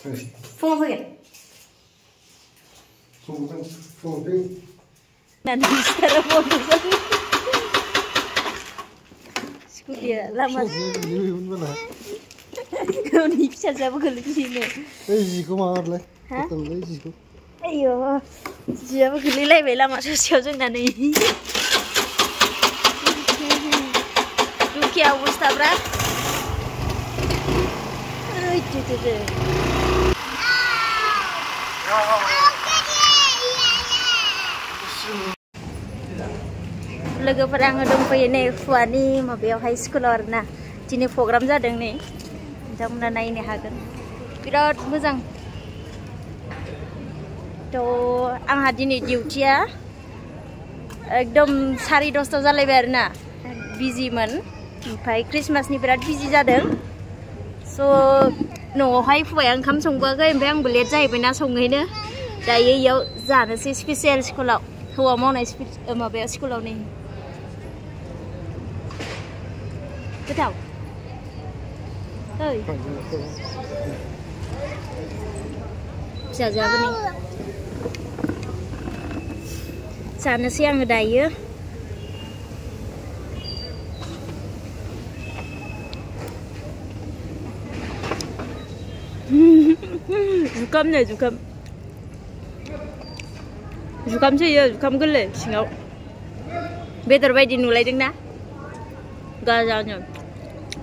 Phun thôi kìa. Phun đi. Nanti sekarang phun tu. Dia lama. Kau ni bisa siapa kalau di sini? Gì có mà lấy? Từng lấy gì có? Ayo, siapa kalau lấy về lama sosial tu nanti. Tu kia awak berat? Itu. Logoफोरा आङो दंफैयो नै फुवानि माबायावहाय स्कुलाव आरोना दिनै प्रग्राम जादों नै नोंथांमोना नायनो हागोन बिराद मोजां थ' आंहा दिनै डिउटिया एकदम 10:30 जालायबाय आरोना बिजिमोन ओमफ्राय क्रिसमासनि बिराद बिजि जादों स' न'आवहाय फुवाया ओंखाम संबोआखै ओमफ्राय आंबो लेट जाहैबायना संहैनो दायो इयाव जानोसै स्पेसियेल स्कुलाव हौवा मावनाय माबायाव स्कुलाव नै Betul. Oi. Bisa apa nih? Sana sih yang ngedaya. Zukam nih, zukam. Zukam sih ya, zukam gele, singau. Better bayi nulai deng na. Gajahnya.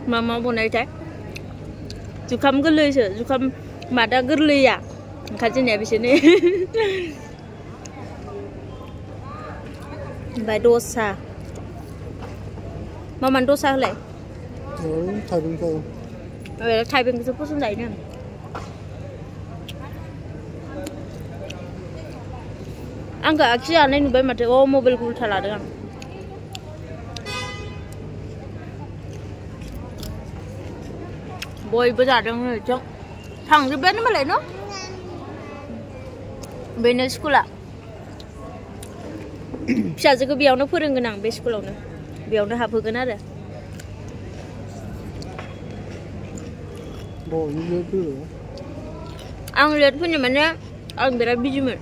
Mama बनाय थाय जुखाम गोरलैसो जुखाम मादा गोरलैया ओंखारजेननाया बिसोरनो ओमफ्राय दसा मामानो दसा होलाय थाइबेंखौसो फसन जायो आंखौ आखि जानाय नुबाय माथो अ मबाइलखौ उल्था लादों आं बयबो जादों जों थांजोबबायानो मालाय न' बेनो स्कुला फिसाजोखौ बेयावनो फोरोंगोन आं बे स्कुलावनो बेयावनो हाबहोगोन आरो आं लेट फैनो माने आं बिराद बिजिमोन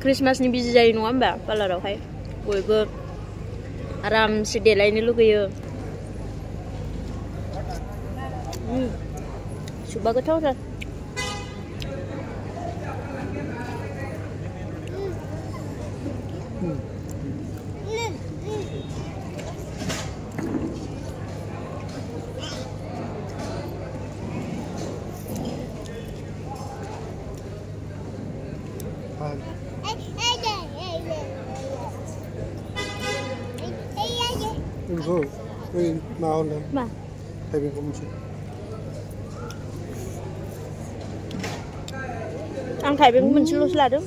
क्रिसमासनि बिजि जायो नङा होमबा पार्लारावहाय बयबो आरामसे देलायनो लुगैयो Coba kau tahu Mau lên. Tại vì không chịu. Ăn thải bên mình chưa là đúng.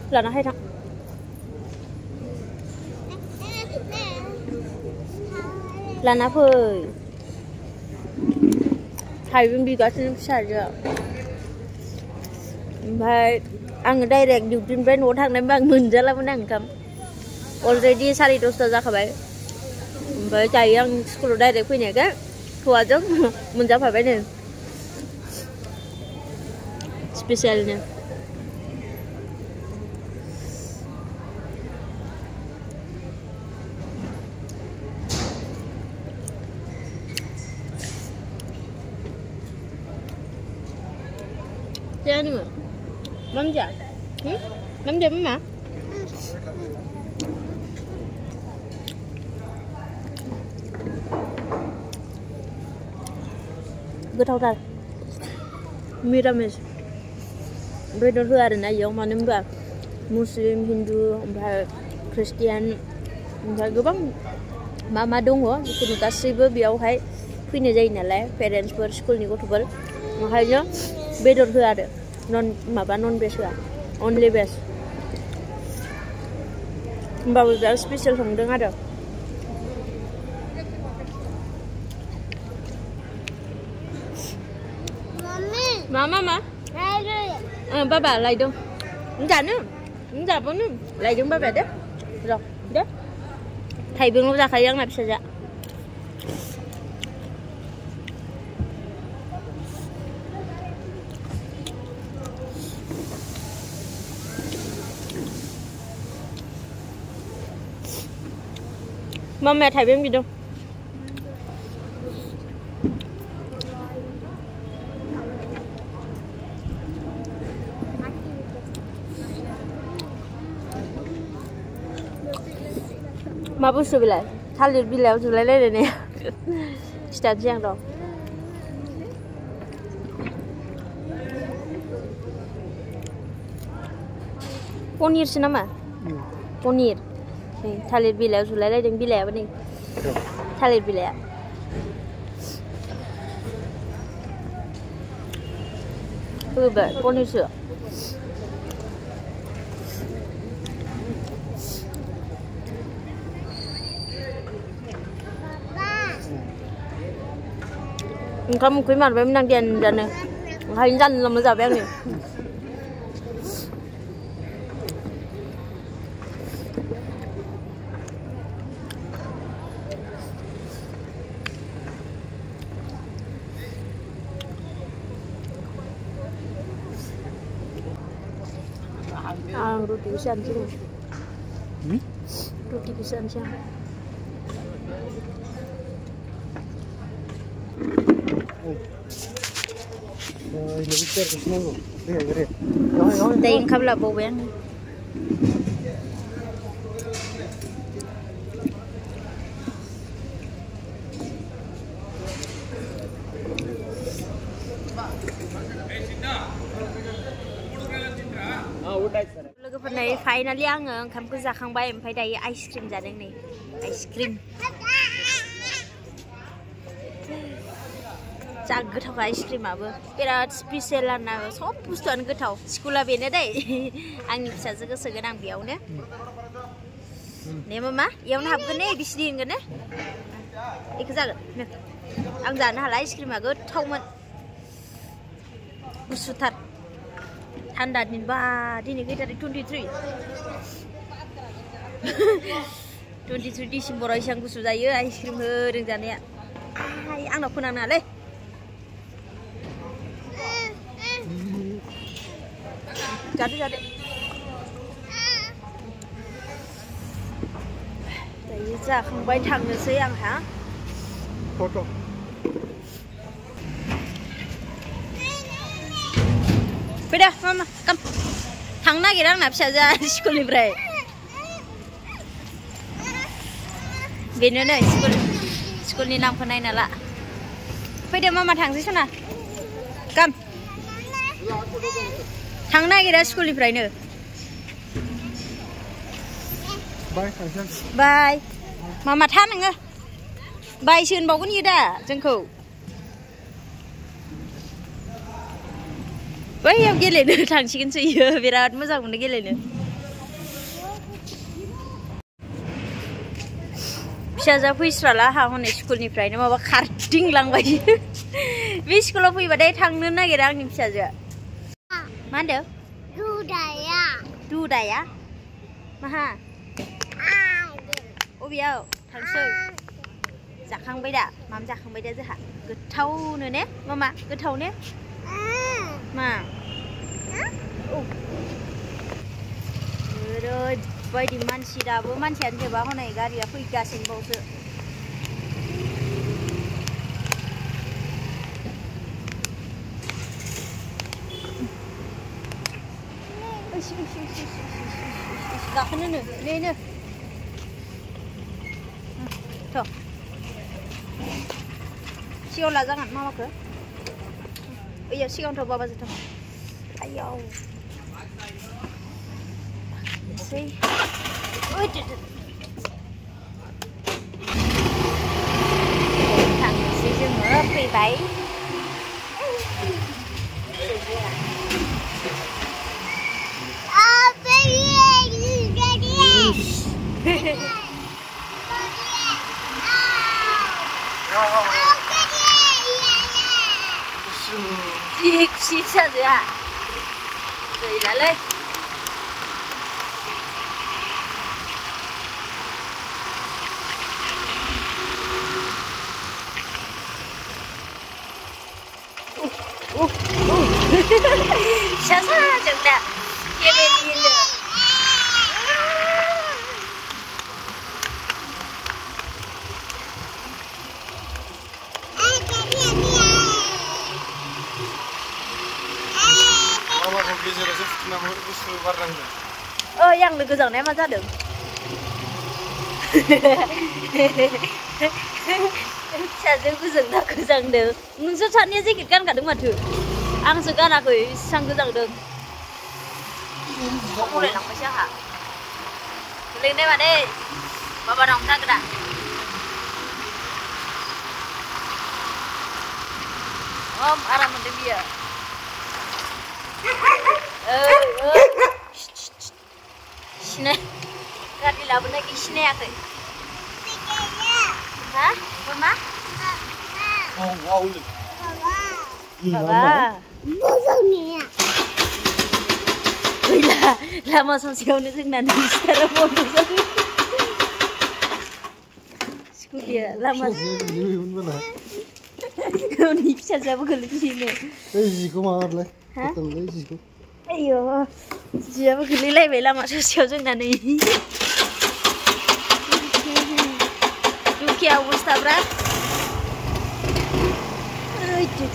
Là nó hay thật. Là nó phơi. Thải bên bị cái gì xảy ra. Oमफ्राय आङो डाइरेक्ट डिउटिनिफ्राय न'आव थांनायबा आं मोनजालामोन आं ओंखाम अलरेडि 10:30 जाखाबाय ओमफ्राय दायो आं स्कुलाव डाइरेक्ट फैनायखाय हौवाजों मोनजाफाबाय नो स्पेसियेलनो Jangan ni Manja? Manja mama? Goथाव थार मिरामिस बेदर होआ आरोना इयाव मानो होनबा मुस्लिम हिन्दु ओमफ्राय ख्रिस्टियान ओमफ्राय गोबां मा दङ जिखुनु गासैबो बेयावहाय फैनाय जायो नालाय पेरेन्टसफोर स्कुलनि गथ'फोर ओंखायनो बेदर होआ आरो नन भेज होआ अनलि भेज होमबाबो बिराद स्पेसियेल संदों आरो मा बाबा लायदों जानो जाबावनो लायदों बाबाया दे Rồi, đấy. Thầy ra khai yang bisa aja. Mẹ thầy biết gì đâu. Mà bữa bị lại, thay liền bị léo rồi lại lên này, start giang rồi. Ponir sih nama, ponir. Thay liền bị léo rồi lại lên bị léo bên này, thay liền bị léo. Vậy, ponir sữa. Kamu kui mar bem nang dian dan ne, hai jan lam za bem ni. Roti bisa sih. Roti bisa sih. Đây không là bố bé. Logoफोर नै फाइनालि आङो ओंखामखौ जाखांबाय ओमफ्राय दायो आइसक्रिम जादों नै आइसक्रिम जा गोथाव आइसक्रिमाबो बिराद स्पेशल आरोना सब बुस्थुआनो गोथाव स्कुला बेनो दै आंनि फिसाजोखौ सोगोन आं बेयावनो ने मामा इयावनो हाबगोन ने बिसिनि होनगोन ने बेखौ जागोन आं जानो हाला आइसक्रिमा गोथावमोन गुसुथार थान्दा दिन बा दिनै खै तारिख 23 डिसेम्बराव एसेबां गुसु जायो आइसक्रिम होदों जानाया आंनाव फोनाङालै जादो दायो जाखांबाय थांनोसै आंहा फैदो मामा काम थांनो नागिरो आंना फिसाजोआ स्कुलनिफ्राय बेनो नै स्कुलनि नामखौ नायना ला फैदो मामा थांसै सना काम थांनो नागिरा स्कुलनिफ्रायनो बाय मामा था नोङो बायसो होनबावगोन इयो दा जोंखौ बैयाव गेलेनो थांसिगोनसो इयो बिराद मोजां मोनो गेलेनो फिसाजोआ फैस्राला आंहा हनै स्कुलनिफ्रायनो माबा खारदिंलांबाय बे स्कुलाव फैबाथाय थांनो नागिरा आंनि फिसाजोआ मा होनदों दुदाया माहा अबेयाव थांसै जाखांबाय दा माम जाखांबाय दा जोंहा गोथावनो ने मामा गोथाव ने मा ओरैबायदि मानसि दाबो मानसियानो जोबा हनै गारिया फैगासिनो बावसो गाखोनो नेनो थ' सिगाङाव लाजागोन मामाखौ ओइयाव सिगाङावथ' बाबाजों थां आयाव सै थांनोसै जोङो फैबाय खुसि फिसाजोआ गैलालै Sasa जोंना फेमिलिनो Mamaखौ गेजेरावसो फुथुना गुसु बार नांदों। आंनो गोजांनाया मा जादों? फिसाजो गोजांना गोजांदों। नोंसोर सानैया जेकेट गानखादों माथो? आंसो गानाखै, इसेबां गोजांदों। फरायलांबायसो आंहा। गोलैनाय माने माबानाव जाग्रा। आराम मोनदों बियो। सिनाय गारि लाबोनायखौ सिनायाखै। हा? मा? Baba. Gila, lama sosialnya sing nanti sekarang mau nonton. Sekolah lama. Kau ni bisa siapa kalau di sini? Jiko mahal lah. Jiko. Ayo, siapa kalau lagi lama sosial sing nanti. Tu kya awasta bra? Itu.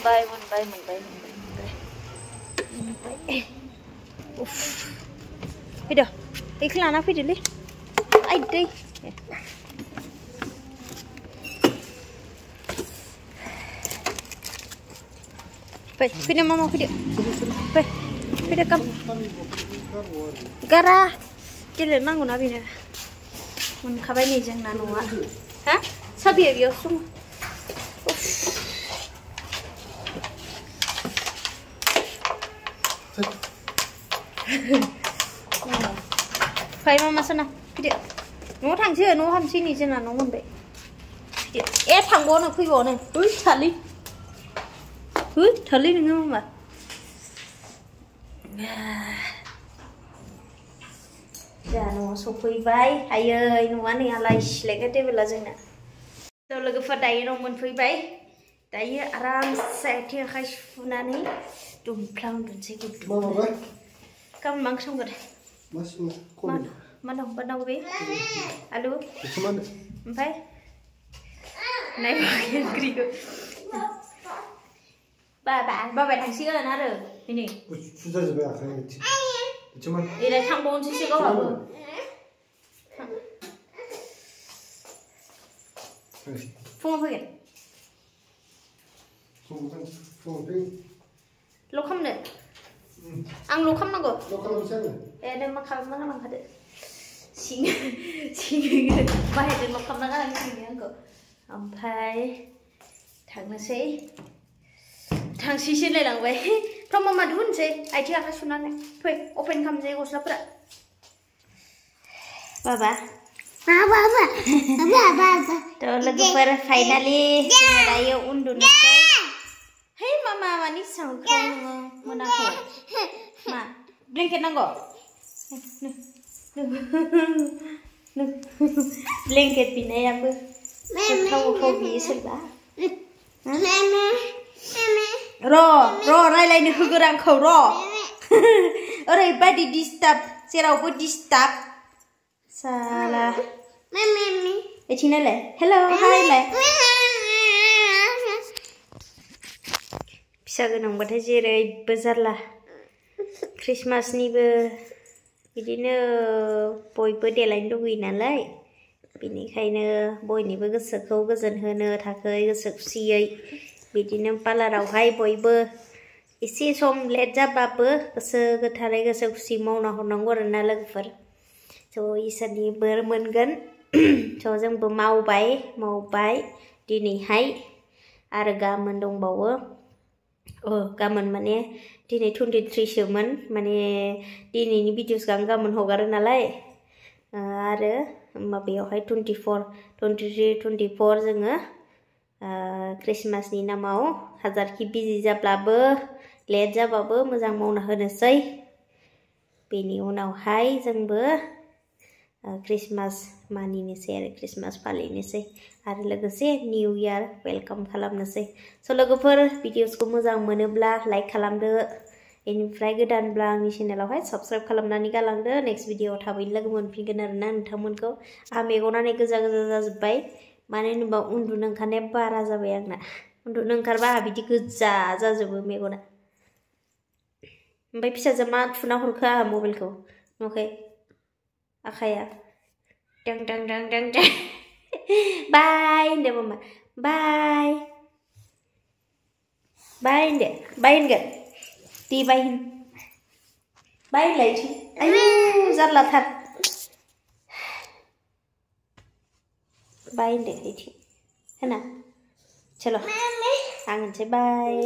Mwnjabai. Fida, iklan apa dulu? Aide. Fida mama fida. Fida kam. Gara. Kira nangu nabi na. Mun kabai ni jeng nanu ah. Hah? Sabi ya semua. Phải mà sao nào? Nó thằng chưa, nó hầm xin gì chứ là nó còn vậy. Ép thằng bố nó khui bố này. Thật đi. Thật đi đừng không mà. Dạ nó số khui bay. Ai ơi, nó ăn này lại lấy cái table là gì nè. Tôi là cái phần đấy nó muốn khui bay. Đấy aram sẽ theo khai phu nani. Dum plang dun sẽ cụt. Kamu mang xong rồi. Mana bắt đầu với. Alo. Phải. Này bao nhiêu kêu. Ba thằng xưa là nó rồi. Cái này. Đây là thằng bốn xưa có bảo rồi. Phun thôi kìa. Lúc không được. Ăn lúc không nó gọi. Lúc không xem này. Đây mà không nó bằng thật. Xin ba hết lúc không nó ăn gì nữa cơ. Ông phải thằng nó sẽ thằng xí xin lại làm vậy. Không mà đun sẽ ai chưa khai xuân này. Thôi open cam sẽ có sắp rồi. Baba. Tuh lagi pada finally saya undur nasi. Hei mama ni sang kau mana kau? Ma, blanket nanggo. Blanket pinai apa? Kau bisa lah. Ro, rai ni hukurang kau ro. Orang badi disturb, serau pun disturb. Salah. Cái chị này lại hello hi lại bisa गोनां बाथाय जेरैबो जारला क्रिसमासनिबो बिदिनो बयबो देलायनो लुगैयो नालाय बेनिखायनो बयनिबो गोसोखौ गोजोन होनो थाखाय गोसो खुसियै बिदिनो पार्लारावहाय बयबो एसे सम लेट जाबाबो गोसो गोथारै गोसो खुसि मावना हरनांगौ आरोना लोगोफोर थ' इसोरनि बोर मोनगोन थ' जोंबो मावबाय दिनैहाय आरो गाबोन दंबावो गाबोन माने दिनै 23 सोमोन माने दिनैनि भिडिअ'खौ आं गाबोन हगारो नालाय आरो माबायावहाय 23 जोङो क्रिसमासनि नामाव हाजारखि बिजि जाब्लाबो लेट जाबाबो मोजां मावना होनोसै बेनि उनावहाय जोंबो क्रिसमास मानिनोसै आरो क्रिसमास फालिनोसै आरो लोगोसे निउ इयार वेलकाम खालामनोसै। स' लोगोफोर भिडिअसखौ मोजां मोनोब्ला लाइक खालामदो, बेनिफ्राय गोदानब्ला आंनि चेनेलावहाय साबस्क्राइब खालामनानै गालांदो। नेक्स्ट भिडिअआव थाबैनो लोगो मोनफिनगोन आरोना नोंथांमोनखौ। आंहा मेगनानो गोजा गोजा जाजोब्बाय, मानो होनोबा उन्दुनो ओंखारनाया बारा जाबाय आंना। उन्दुनो ओंखारबा आंहा बिदि गोजा जाजोबो मेगना। ओमफ्राय फिसाजोआ मा थुना हरखो आंहा मबाइलखौ नुवाखै? आखाया दां दां दां दां दां बाय होनदो मामा, बाय बाय होनदो, बाय होनगोन दे बाय होन, बाय होनलाय। आयु जारलाथार, बाय होनदो इथिं होना। चलो आं होनसै बाय।